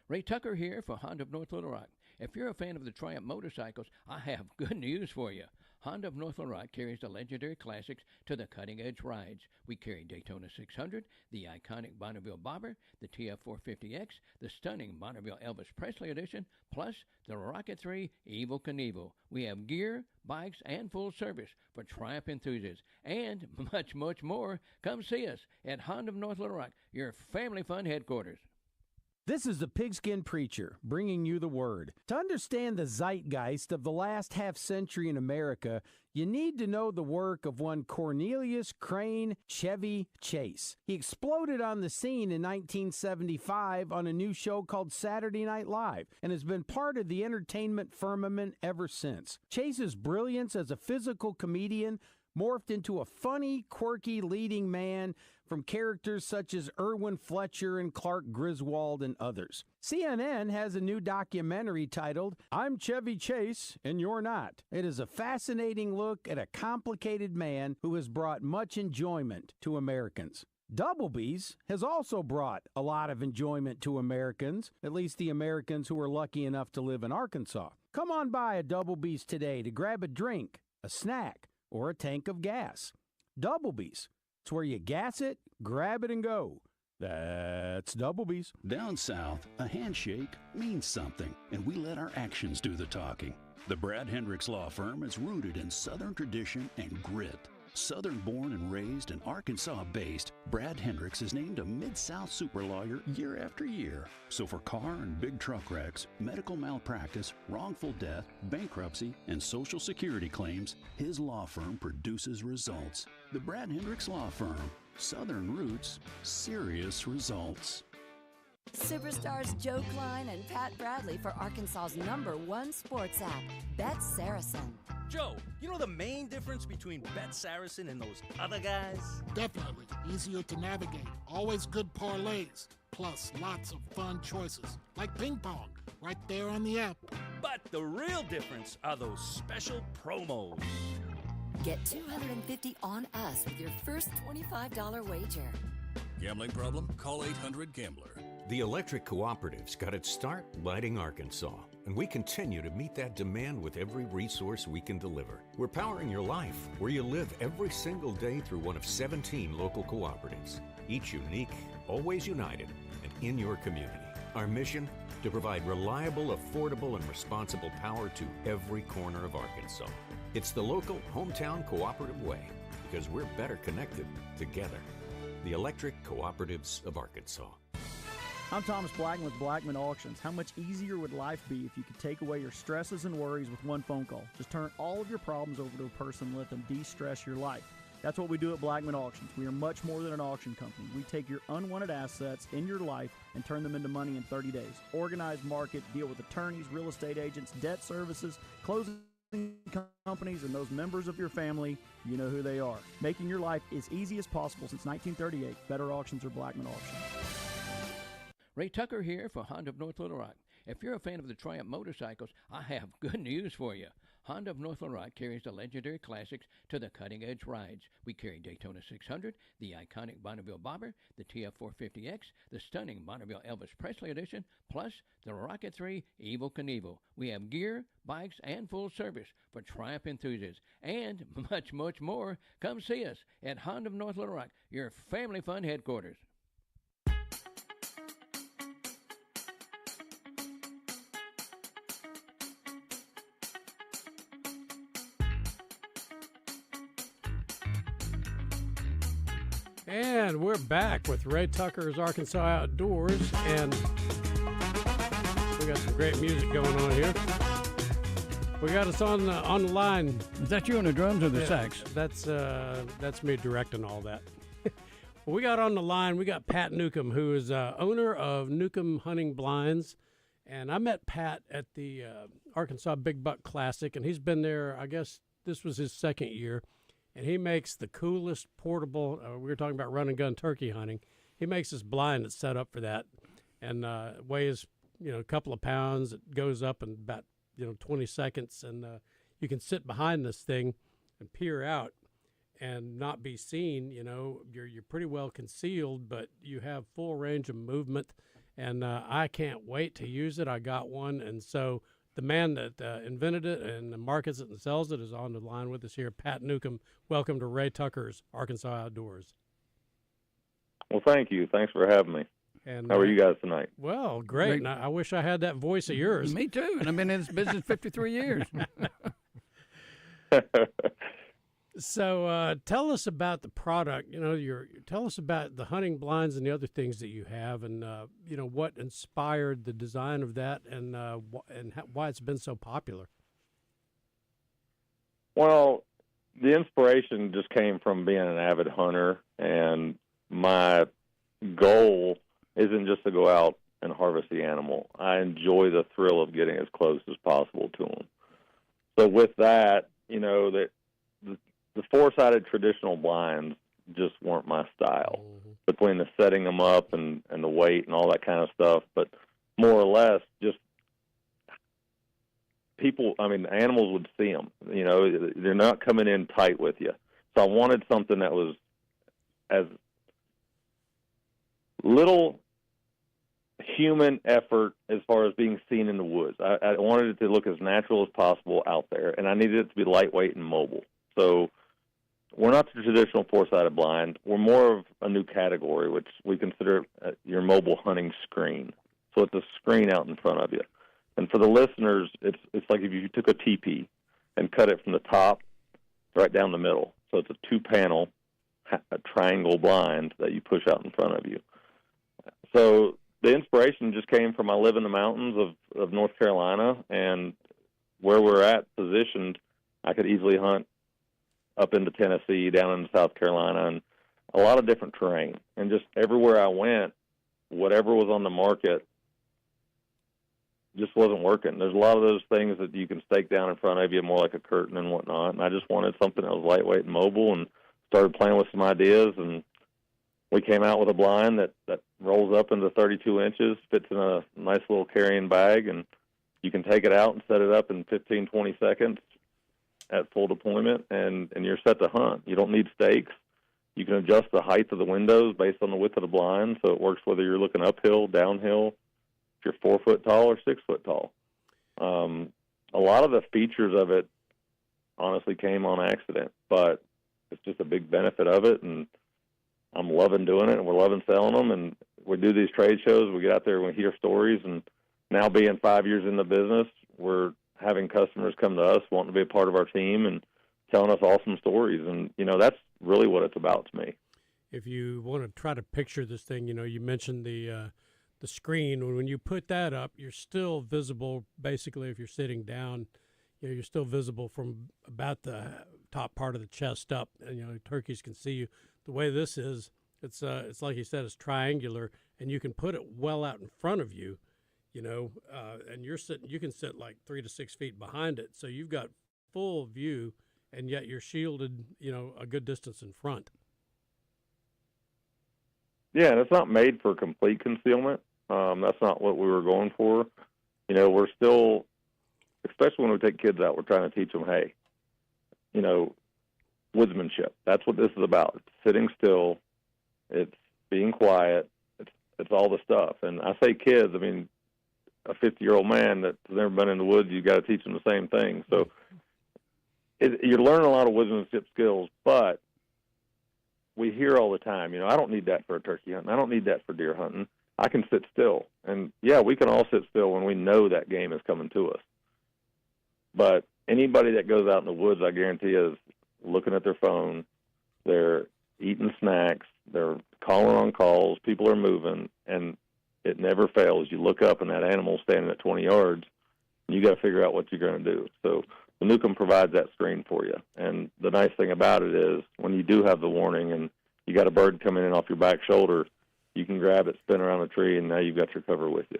Ray Tucker here for Honda of North Little Rock. If you're a fan of the Triumph motorcycles, I have good news for you. Honda of North Little Rock carries the legendary classics to the cutting-edge rides. We carry Daytona 600, the iconic Bonneville Bobber, the TF450X, the stunning Bonneville Elvis Presley Edition, plus the Rocket 3 Evel Knievel. We have gear, bikes, and full service for Triumph enthusiasts, and much, much more. Come see us at Honda of North Little Rock, your family fun headquarters. This is the Pigskin Preacher, bringing you the word. To understand the zeitgeist of the last half-century in America, you need to know the work of one Cornelius Crane Chevy Chase. He exploded on the scene in 1975 on a new show called Saturday Night Live and has been part of the entertainment firmament ever since. Chase's brilliance as a physical comedian morphed into a funny, quirky leading man from characters such as Irwin Fletcher and Clark Griswold and others. CNN has a new documentary titled, I'm Chevy Chase and You're Not. It is a fascinating look at a complicated man who has brought much enjoyment to Americans. Doublebee's has also brought a lot of enjoyment to Americans, at least the Americans who are lucky enough to live in Arkansas. Come on by a Doublebee's today to grab a drink, a snack, or a tank of gas. Doublebee's. It's where you gas it, grab it, and go. That's Doublebee's. Down south, a handshake means something, and we let our actions do the talking. The Brad Hendricks Law Firm is rooted in Southern tradition and grit. Southern born and raised and Arkansas based, Brad Hendricks is named a Mid-South super lawyer year after year. So for car and big truck wrecks, medical malpractice, wrongful death, bankruptcy, and Social Security claims, his law firm produces results. The Brad Hendricks Law Firm. Southern roots, serious results. Superstars Joe Klein and Pat Bradley for Arkansas's #1 sports app, Bet Saracen. Joe, you know the main difference between Bet Saracen and those other guys? Definitely. Easier to navigate. Always good parlays. Plus lots of fun choices. Like ping pong. Right there on the app. But the real difference are those special promos. Get $250 on us with your first $25 wager. Gambling problem? Call 800-GAMBLER. The electric cooperative's got its start lighting Arkansas, and we continue to meet that demand with every resource we can deliver. We're powering your life, where you live every single day through one of 17 local cooperatives, each unique, always united, and in your community. Our mission? To provide reliable, affordable, and responsible power to every corner of Arkansas. It's the local hometown cooperative way, because we're better connected together. The Electric Cooperatives of Arkansas. I'm Thomas Blackman with Blackman Auctions. How much easier would life be if you could take away your stresses and worries with one phone call? Just turn all of your problems over to a person and let them de-stress your life. That's what we do at Blackman Auctions. We are much more than an auction company. We take your unwanted assets in your life and turn them into money in 30 days. Organize, market, deal with attorneys, real estate agents, debt services, closing companies, and those members of your family. You know who they are. Making your life as easy as possible since 1938. Better Auctions or Blackman Auctions. Ray Tucker here for Honda of North Little Rock. If you're a fan of the Triumph motorcycles, I have good news for you. Honda of North Little Rock carries the legendary classics to the cutting-edge rides. We carry Daytona 600, the iconic Bonneville Bobber, the TF450X, the stunning Bonneville Elvis Presley Edition, plus the Rocket 3 Evel Knievel. We have gear, bikes, and full service for Triumph enthusiasts, and much, much more. Come see us at Honda of North Little Rock, your family fun headquarters. And we're back with Ray Tucker's Arkansas Outdoors, and we got some great music going on here. We got us on the line. Is that you on the drums or the sax? That's me directing all that. Well, we got on the line. We got Pat Newcomb, who is owner of Newcomb Hunting Blinds, and I met Pat at the Arkansas Big Buck Classic, and he's been there. I guess this was his second year. And he makes the coolest portable, we were talking about run and gun turkey hunting. He makes this blind that's set up for that and weighs, a couple of pounds. It goes up in about, 20 seconds. And you can sit behind this thing and peer out and not be seen. You're pretty well concealed, but you have full range of movement. and I can't wait to use it. I got one, and so the man that invented it and markets it and sells it is on the line with us here, Pat Newcomb. Welcome to Ray Tucker's Arkansas Outdoors. Well, thank you. Thanks for having me. And how are you guys tonight? Well, great. And I wish I had that voice of yours. Me too. And I've been in this business 53 years. So tell us about the product. Tell us about the hunting blinds and the other things that you have, and what inspired the design of that, and why it's been so popular. Well, the inspiration just came from being an avid hunter, and my goal isn't just to go out and harvest the animal. I enjoy the thrill of getting as close as possible to them. So with that, the four-sided traditional blinds just weren't my style, between the setting them up and the weight and all that kind of stuff. But more or less, just animals would see them. They're not coming in tight with you. So I wanted something that was as little human effort as far as being seen in the woods. I wanted it to look as natural as possible out there, and I needed it to be lightweight and mobile. So we're not the traditional four-sided blind. We're more of a new category, which we consider your mobile hunting screen. So it's a screen out in front of you. And for the listeners, it's like if you took a teepee and cut it from the top right down the middle. So it's a two-panel, a triangle blind that you push out in front of you. So the inspiration just came from I live in the mountains of North Carolina, and where we're at positioned, I could easily hunt up into Tennessee, down into South Carolina, and a lot of different terrain. And just everywhere I went, whatever was on the market just wasn't working. There's a lot of those things that you can stake down in front of you, more like a curtain and whatnot. And I just wanted something that was lightweight and mobile, and started playing with some ideas. And we came out with a blind that rolls up into 32 inches, fits in a nice little carrying bag, and you can take it out and set it up in 15, 20 seconds at full deployment, and you're set to hunt. You don't need stakes. You can adjust the height of the windows based on the width of the blind, so it works whether you're looking uphill, downhill, if you're 4 foot tall or 6 foot tall. A lot of the features of it honestly came on accident, but it's just a big benefit of it, and I'm loving doing it, and we're loving selling them, and we do these trade shows. We get out there and we hear stories, and now being 5 years in the business, we're having customers come to us wanting to be a part of our team and telling us awesome stories. And, that's really what it's about to me. If you want to try to picture this thing, you mentioned the screen. When you put that up, you're still visible. Basically, if you're sitting down, you're still visible from about the top part of the chest up, and, turkeys can see you. The way this is, it's like you said, it's triangular, and you can put it well out in front of you. And you can sit like 3 to 6 feet behind it. So you've got full view, and yet you're shielded, a good distance in front. Yeah, and it's not made for complete concealment. That's not what we were going for. We're still, especially when we take kids out, we're trying to teach them, hey, woodsmanship. That's what this is about. It's sitting still. It's being quiet. It's all the stuff. And I say kids, a 50-year-old man that's never been in the woods, you got to teach them the same thing. So you're learning a lot of woodsmanship skills, but we hear all the time, I don't need that for a turkey hunt. I don't need that for deer hunting. I can sit still. And, yeah, we can all sit still when we know that game is coming to us. But anybody that goes out in the woods, I guarantee you, is looking at their phone. They're eating snacks. They're calling on calls. People are moving, and it never fails. You look up, and that animal's standing at 20 yards, and you got to figure out what you're going to do. So the Newcomb provides that screen for you. And the nice thing about it is when you do have the warning and you got a bird coming in off your back shoulder, you can grab it, spin around the tree, and now you've got your cover with you.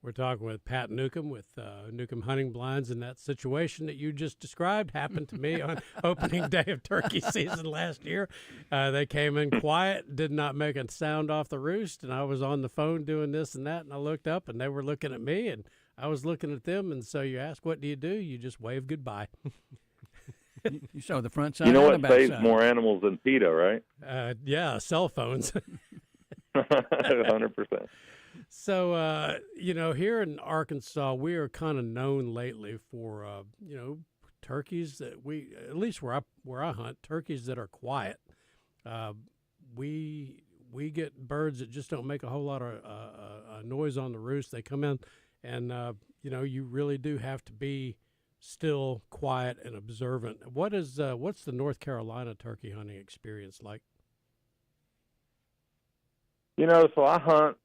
We're talking with Pat Newcomb with Newcomb Hunting Blinds, and that situation that you just described happened to me on opening day of turkey season last year. They came in quiet, did not make a sound off the roost, and I was on the phone doing this and that, and I looked up, and they were looking at me, and I was looking at them, and so you ask, what do? You just wave goodbye. You saw the front side. You know what and the back saves side. more animals than PETA, right? Yeah, cell phones. 100%. So, here in Arkansas, we are kind of known lately for, turkeys that at least where I hunt, turkeys that are quiet. We get birds that just don't make a whole lot of noise on the roost. They come in, and you really do have to be still, quiet, and observant. What's the North Carolina turkey hunting experience like? So I hunt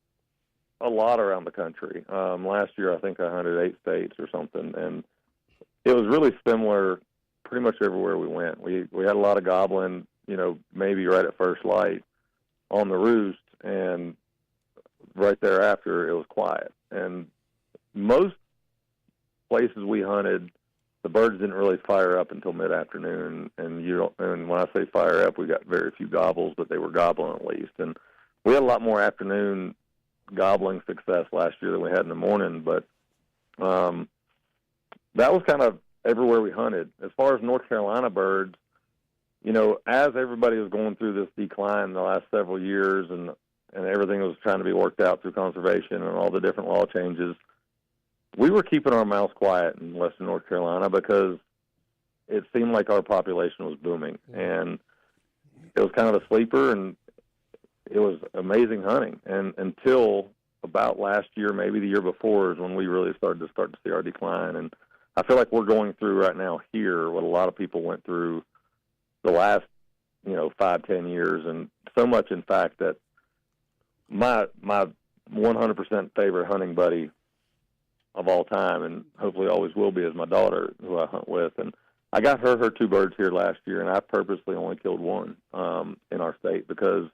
a lot around the country. Last year, I think I hunted 8 states or something, and it was really similar pretty much everywhere we went. We had a lot of gobbling, maybe right at first light on the roost, and right thereafter it was quiet. And most places we hunted, the birds didn't really fire up until mid-afternoon. And when I say fire up, we got very few gobbles, but they were gobbling at least. And we had a lot more afternoon gobbling success last year than we had in the morning, but that was kind of everywhere we hunted. As far as North Carolina birds, as everybody was going through this decline the last several years and everything was trying to be worked out through conservation and all the different law changes, we were keeping our mouths quiet in Western North Carolina because it seemed like our population was booming. And it was kind of a sleeper, and it was amazing hunting. And until about last year, maybe the year before, is when we really started to see our decline. And I feel like we're going through right now here what a lot of people went through the last, 5-10 years. And so much, in fact, that my 100% favorite hunting buddy of all time, and hopefully always will be, is my daughter, who I hunt with. And I got her 2 birds here last year, and I purposely only killed 1 in our state because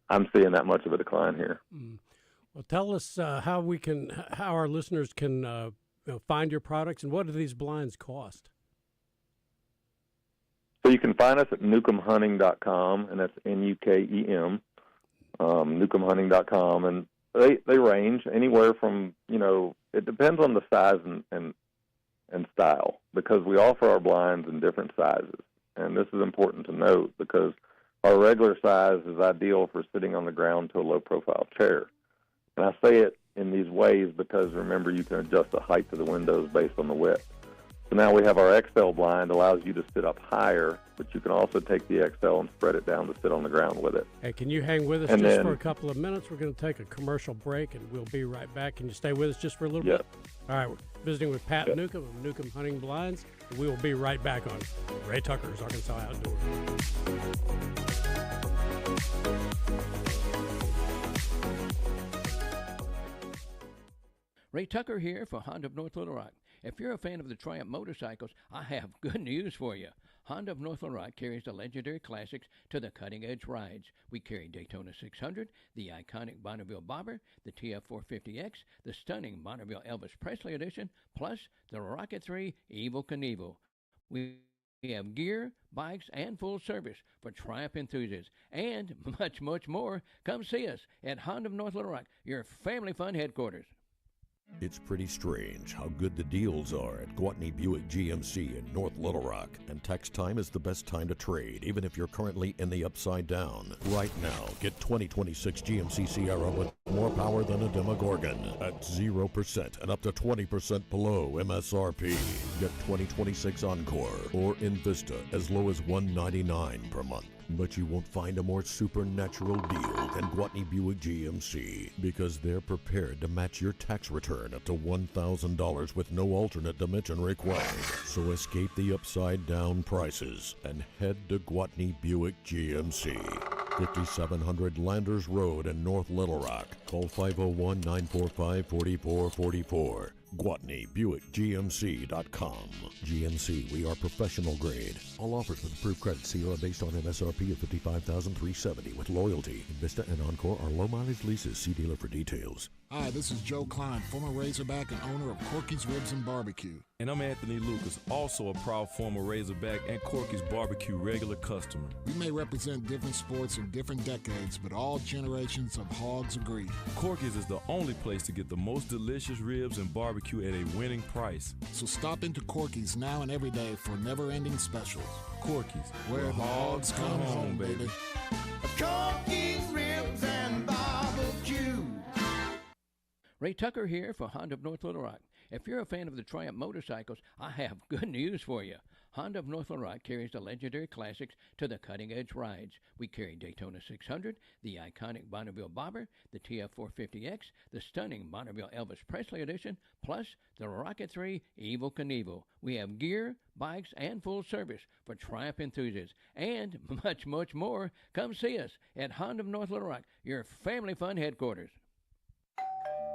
I'm seeing that much of a decline here. Well, tell us how our listeners can find your products, and what do these blinds cost? So you can find us at newcomhunting.com, and that's Nukem, newcomhunting.com, and they range anywhere from, it depends on the size and style, because we offer our blinds in different sizes. And this is important to note because our regular size is ideal for sitting on the ground to a low-profile chair. And I say it in these ways because, remember, you can adjust the height of the windows based on the width. So now we have our XL blind, allows you to sit up higher, but you can also take the XL and spread it down to sit on the ground with it. Hey, can you hang with us for a couple of minutes? We're going to take a commercial break, and we'll be right back. Can you stay with us just for a little bit? All right, we're visiting with Pat Newcomb of Newcomb Hunting Blinds. And we will be right back on Ray Tucker's Arkansas Outdoors. Ray Tucker here for Honda of North Little Rock. If you're a fan of the Triumph motorcycles, I have good news for you. Honda of North Little Rock carries the legendary classics to the cutting-edge rides. We carry Daytona 600, the iconic Bonneville Bobber, the TF450X, the stunning Bonneville Elvis Presley Edition, plus the Rocket 3 Evel Knievel. We have gear, bikes, and full service for Triumph enthusiasts, and much, much more. Come see us at Honda of North Little Rock, your family fun headquarters. It's pretty strange how good the deals are at Gwatney Buick GMC in North Little Rock. And tax time is the best time to trade, even if you're currently in the upside down. Right now, get 2026 GMC Sierra with more power than a Demogorgon at 0% and up to 20% below MSRP. Get 2026 Encore or Invista as low as $199 per month. But you won't find a more supernatural deal than Gwatney Buick GMC, because they're prepared to match your tax return up to $1,000 with no alternate dimension required. So escape the upside down prices and head to Gwatney Buick GMC. 5700 Landers Road in North Little Rock. Call 501-945-4444. GwatneyBuickGMC.com. GMC, we are professional grade. All offers with approved credit Sierra based on MSRP of $55,370 with loyalty. Vista and Encore are low mileage leases. See dealer for details. Hi, this is Joe Klein, former Razorback and owner of Corky's Ribs and Barbecue. And I'm Anthony Lucas, also a proud former Razorback and Corky's Barbecue regular customer. We may represent different sports in different decades, but all generations of hogs agree. Corky's is the only place to get the most delicious ribs and barbecue at a winning price. So stop into Corky's now and every day for never-ending specials. Corky's, where the hogs come home, baby. Corky's Ribs and Barbecue. Ray Tucker here for Honda of North Little Rock. If you're a fan of the Triumph motorcycles, I have good news for you. Honda of North Little Rock carries the legendary classics to the cutting-edge rides. We carry Daytona 600, the iconic Bonneville Bobber, the TF450X, the stunning Bonneville Elvis Presley Edition, plus the Rocket 3 Evel Knievel. We have gear, bikes, and full service for Triumph enthusiasts, and much, much more. Come see us at Honda of North Little Rock, your family fun headquarters.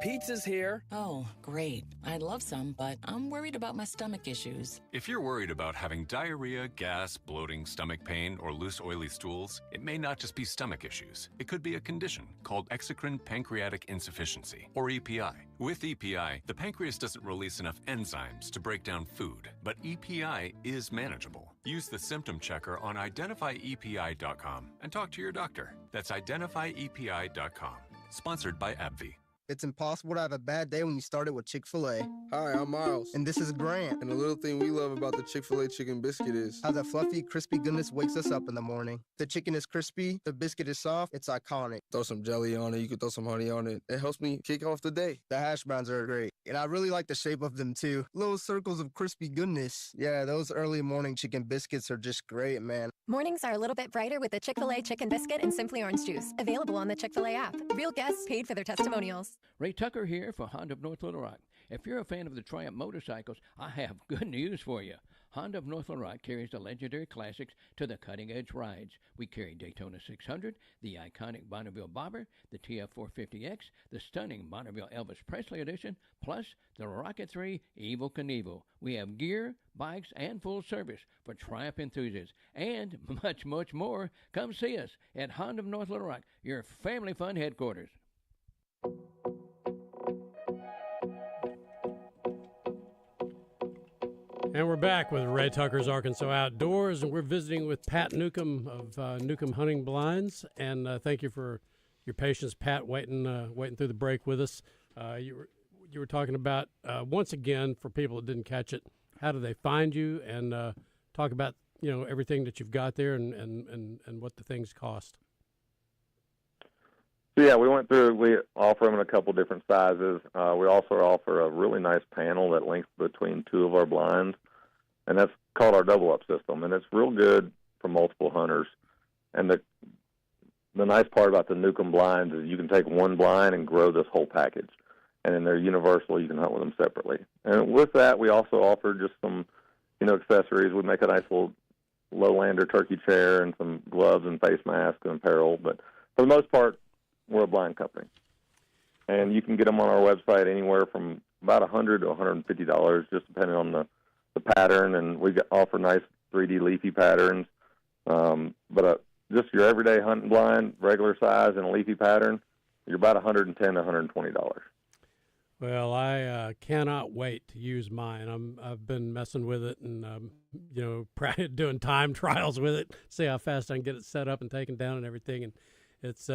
Pizza's here. Oh, great. I'd love some, but I'm worried about my stomach issues. If you're worried about having diarrhea, gas, bloating, stomach pain, or loose oily stools, it may not just be stomach issues. It could be a condition called exocrine pancreatic insufficiency, or EPI. With EPI, the pancreas doesn't release enough enzymes to break down food, but EPI is manageable. Use the symptom checker on identifyepi.com and talk to your doctor. That's identifyepi.com. Sponsored by AbbVie. It's impossible to have a bad day when you start it with Chick-fil-A. Hi, I'm Miles. And this is Grant. And the little thing we love about the Chick-fil-A chicken biscuit is how the fluffy, crispy goodness wakes us up in the morning. The chicken is crispy, the biscuit is soft, it's iconic. Throw some jelly on it, you can throw some honey on it. It helps me kick off the day. The hash browns are great. And I really like the shape of them too. Little circles of crispy goodness. Yeah, those early morning chicken biscuits are just great, man. Mornings are a little bit brighter with the Chick-fil-A chicken biscuit and Simply Orange Juice. Available on the Chick-fil-A app. Real guests paid for their testimonials. Ray Tucker here for Honda of North Little Rock. If you're a fan of the Triumph motorcycles, I have good news for you. Honda of North Little Rock carries the legendary classics to the cutting-edge rides. We carry Daytona 600, the iconic Bonneville Bobber, the TF450X, the stunning Bonneville Elvis Presley Edition, plus the Rocket 3 Evel Knievel. We have gear, bikes, and full service for Triumph enthusiasts, and much, much more. Come see us at Honda of North Little Rock, your family fun headquarters. And we're back with Ray Tucker's Arkansas Outdoors, and we're visiting with Pat Newcomb of Newcomb Hunting Blinds. And thank you for your patience, Pat, waiting through the break with us. You were talking about once again, for people that didn't catch it, how do they find you, and talk about everything that you've got there and what the things cost. So yeah, we went through. We offer them in a couple different sizes. We also offer a really nice panel that links between two of our blinds, and that's called our double up system. And it's real good for multiple hunters. And the nice part about the Newcomb blinds is you can take one blind and grow this whole package. And then they're universal. You can hunt with them separately. And with that, we also offer just some, accessories. We make a nice little lowlander turkey chair and some gloves and face masks and apparel. But for the most part, we're a blind company, and you can get them on our website anywhere from about $100 to $150, just depending on the pattern. And we offer nice 3D leafy patterns. But just your everyday hunting blind, regular size and a leafy pattern, you're about $110 to $120. Well, I cannot wait to use mine. I've been messing with it and doing time trials with it, see how fast I can get it set up and taken down and everything. And it's,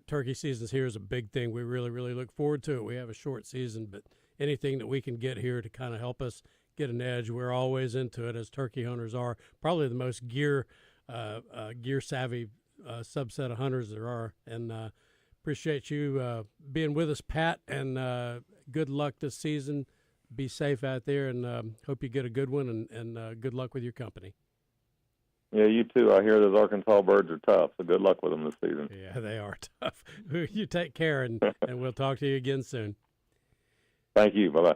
turkey seasons here is a big thing. We really, really look forward to it. We have a short season, but anything that we can get here to kind of help us get an edge, we're always into it, as turkey hunters are. Probably the most gear savvy subset of hunters there are. And appreciate you being with us, Pat, and good luck this season. Be safe out there, and hope you get a good one, and good luck with your company. Yeah, you too. I hear those Arkansas birds are tough, so good luck with them this season. Yeah, they are tough. You take care, and we'll talk to you again soon. Thank you. Bye-bye.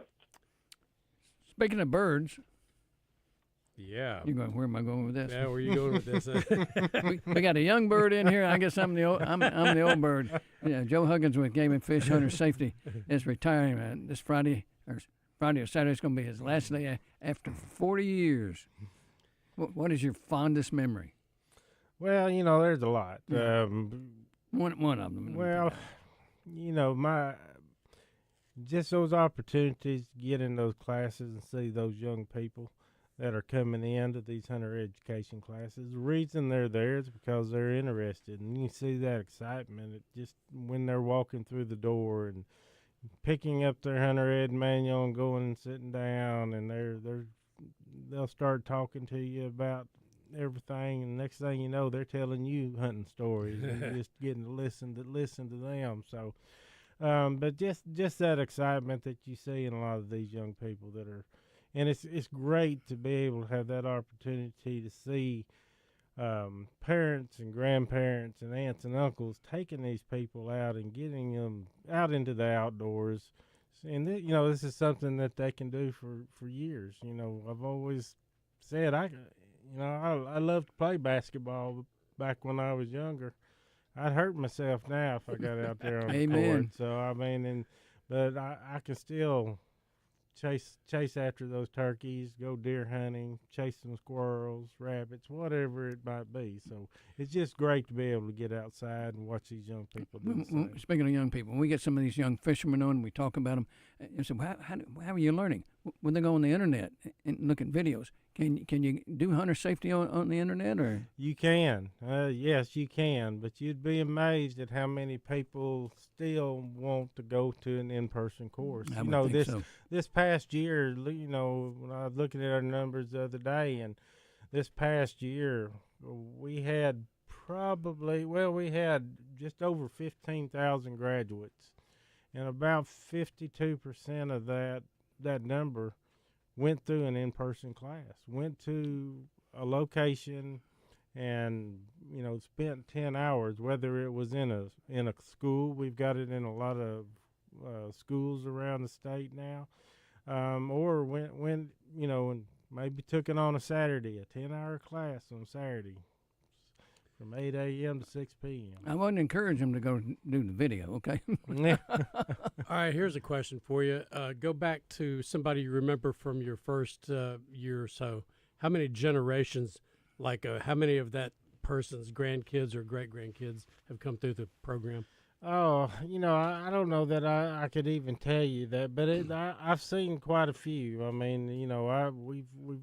Speaking of birds. Yeah. You going? Where am I going with this? Yeah, where are you going with this? we got a young bird in here. I guess I'm the old bird. Yeah, Joe Huggins with Game and Fish Hunter Safety is retiring this Friday or Saturday. It's going to be his last day after 40 years. What is your fondest memory? Well, there's a lot. One of them. Well, just those opportunities to get in those classes and see those young people that are coming into these hunter education classes. The reason they're there is because they're interested, and you see that excitement just when they're walking through the door and picking up their hunter ed manual and going and sitting down, and they'll start talking to you about everything, and next thing you know, they're telling you hunting stories and you're just getting to listen to them. So But just that excitement that you see in a lot of these young people that are, and it's great to be able to have that opportunity to see parents and grandparents and aunts and uncles taking these people out and getting them out into the outdoors. And this is something that they can do for years. I've always said I love to play basketball back when I was younger. I'd hurt myself now if I got out there on the court. So but I can still chase after those turkeys, go deer hunting, chase some squirrels, rabbits, whatever it might be. So it's just great to be able to get outside and watch these young people do the same. Speaking of young people, when we get some of these young fishermen on, we talk about them. And so how are you learning? When they go on the internet and look at videos, can you do hunter safety on the internet? Or you can, yes, you can. But you'd be amazed at how many people still want to go to an in-person course. I would think so. This past year, when I was looking at our numbers the other day, and this past year we had just over 15,000 graduates, and about 52% of that number went through an in-person class, went to a location and, spent 10 hours, whether it was in a school. We've got it in a lot of schools around the state now, or went and maybe took it on a Saturday, a 10-hour class on Saturday from 8 a.m. to 6 p.m. I wouldn't encourage them to go do the video, okay? All right, here's a question for you. Go back to somebody you remember from your first year or so. How many generations, how many of that person's grandkids or great-grandkids have come through the program? Oh, I don't know that I could even tell you that, but I've seen quite a few. I mean, we've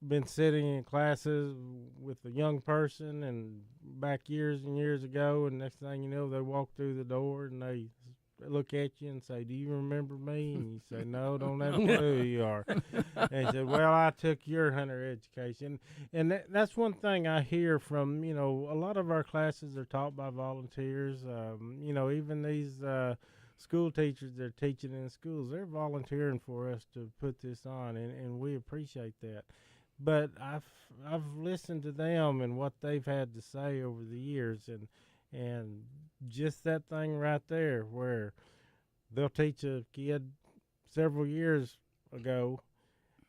been sitting in classes with a young person and back years and years ago, and next thing you know, they walk through the door and they look at you and say, "Do you remember me?" And you say, "No, don't have a clue who you are." And they said, "Well, I took your hunter education." And that's one thing I hear from, a lot of our classes are taught by volunteers. Even these school teachers that are teaching in schools, they're volunteering for us to put this on, and we appreciate that. But I've listened to them and what they've had to say over the years, and just that thing right there where they'll teach a kid several years ago,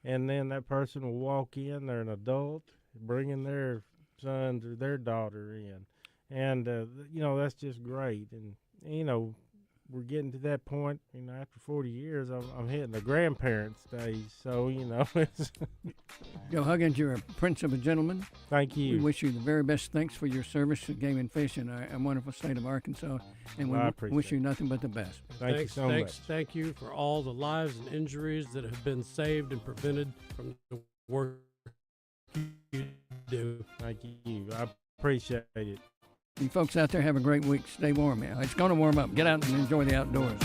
and then that person will walk in, they're an adult, bringing their son or their daughter in. And, that's just great. And, we're getting to that point, after 40 years, I'm hitting the grandparent stage. So, it's Joe Huggins, you're a prince of a gentleman. Thank you. We wish you the very best. Thanks for your service to game and fish in our wonderful state of Arkansas. And we wish you nothing but the best. Thank you so much. Thank you for all the lives and injuries that have been saved and prevented from the work you do. Thank you. I appreciate it. You folks out there have a great week. Stay warm. It's going to warm up. Get out and enjoy the outdoors.